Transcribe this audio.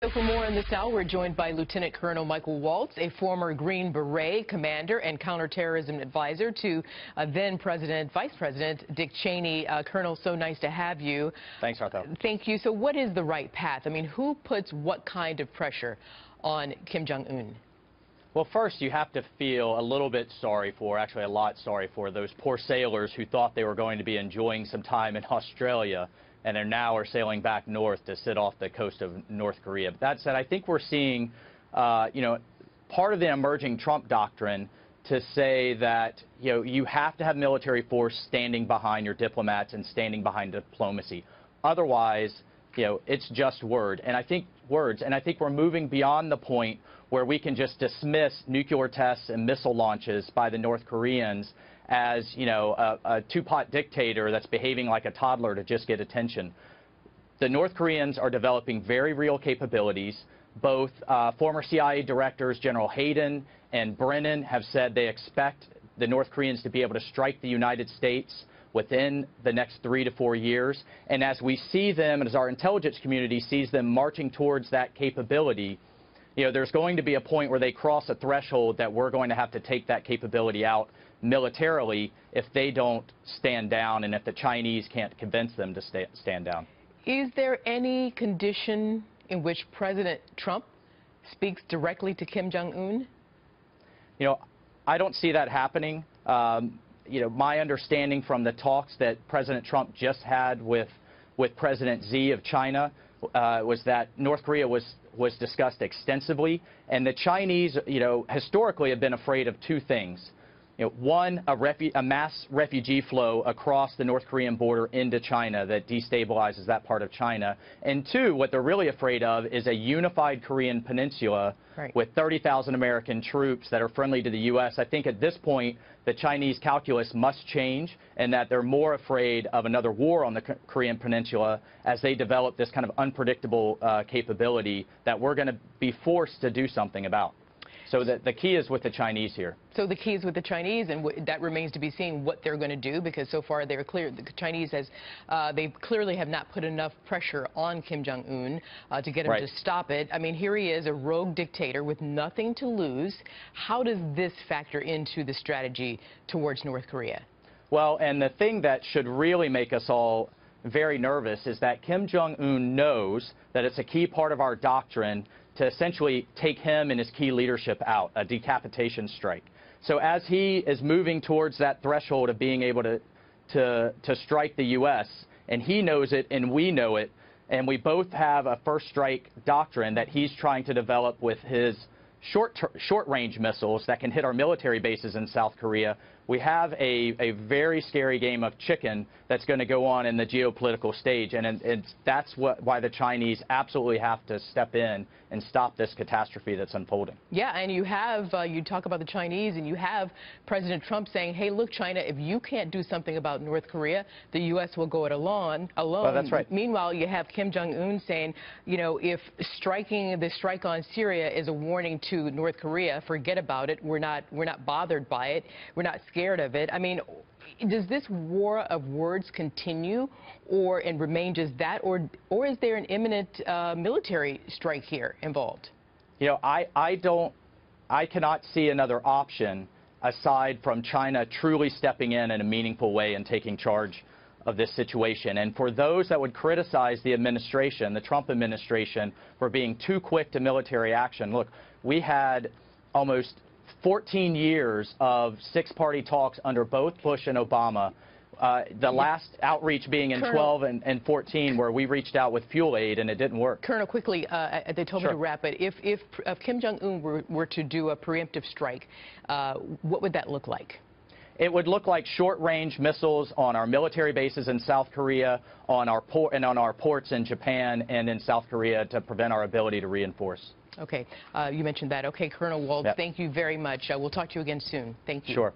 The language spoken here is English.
So for more on this hour, we're joined by Lieutenant Colonel Michael Waltz, a former Green Beret commander and counterterrorism advisor to then Vice President Dick Cheney. Colonel, so nice to have you. Thanks, Arthur. Thank you. So what is the right path? I mean, who puts what kind of pressure on Kim Jong-un? Well, first, you have to feel a little bit sorry for, actually a lot sorry for, those poor sailors who thought they were going to be enjoying some time in Australia and are now sailing back north to sit off the coast of North Korea. But that said, I think we're seeing, part of the emerging Trump doctrine to say that, you have to have military force standing behind your diplomats and standing behind diplomacy. Otherwise, it's just words. And I think we're moving beyond the point where we can just dismiss nuclear tests and missile launches by the North Koreans as, a two-pot dictator that's behaving like a toddler to just get attention. The North Koreans are developing very real capabilities. Both former CIA directors, General Hayden and Brennan, have said they expect the North Koreans to be able to strike the United States within the next 3 to 4 years. And as we see them, and as our intelligence community sees them marching towards that capability, there's going to be a point where they cross a threshold that we're going to have to take that capability out militarily if they don't stand down and if the Chinese can't convince them to stand down. Is there any condition in which President Trump speaks directly to Kim Jong-un? I don't see that happening. My understanding from the talks that President Trump just had with President Xi of China was that North Korea was discussed extensively, and the Chinese, historically have been afraid of two things. One, a mass refugee flow across the North Korean border into China that destabilizes that part of China. And two, what they're really afraid of is a unified Korean peninsula with 30,000 American troops that are friendly to the U.S. I think at this point, the Chinese calculus must change, and that they're more afraid of another war on the Korean peninsula as they develop this kind of unpredictable capability that we're going to be forced to do something about. So the key is with the Chinese here. So the key is with the Chinese, and that remains to be seen what they're going to do, because so far they're clear. The Chinese they clearly have not put enough pressure on Kim Jong-un to get him to stop it. I mean, here he is, a rogue dictator with nothing to lose. How does this factor into the strategy towards North Korea? Well, and the thing that should really make us all very nervous is that Kim Jong-un knows that it's a key part of our doctrine to essentially take him and his key leadership out, a decapitation strike. So as he is moving towards that threshold of being able to strike the U.S., and he knows it and we know it, and we both have a first strike doctrine that he's trying to develop with his short-range missiles that can hit our military bases in South Korea, we have a very scary game of chicken that's going to go on in the geopolitical stage, and that's why the Chinese absolutely have to step in and stop this catastrophe that's unfolding. Yeah, and you have, you talk about the Chinese, and you have President Trump saying, hey, look, China, if you can't do something about North Korea, the U.S. will go it alone. Well, that's right. Meanwhile, you have Kim Jong-un saying, if the strike on Syria is a warning to North Korea, forget about it. We're not bothered by it. We're not scared of it. I mean, does this war of words continue and remain just that, or is there an imminent military strike here involved? I cannot see another option aside from China truly stepping in a meaningful way and taking charge of this situation. And for those that would criticize the administration, the Trump administration, for being too quick to military action, look, we had almost 14 years of six-party talks under both Bush and Obama, the last outreach being in 12 and 14, where we reached out with fuel aid and it didn't work. Colonel, quickly, they told me to wrap it. If Kim Jong-un were to do a preemptive strike, what would that look like? It would look like short-range missiles on our military bases in South Korea, on our ports in Japan and in South Korea to prevent our ability to reinforce. Okay, you mentioned that. Okay, Colonel Waltz, thank you very much. We'll talk to you again soon. Thank you. Sure.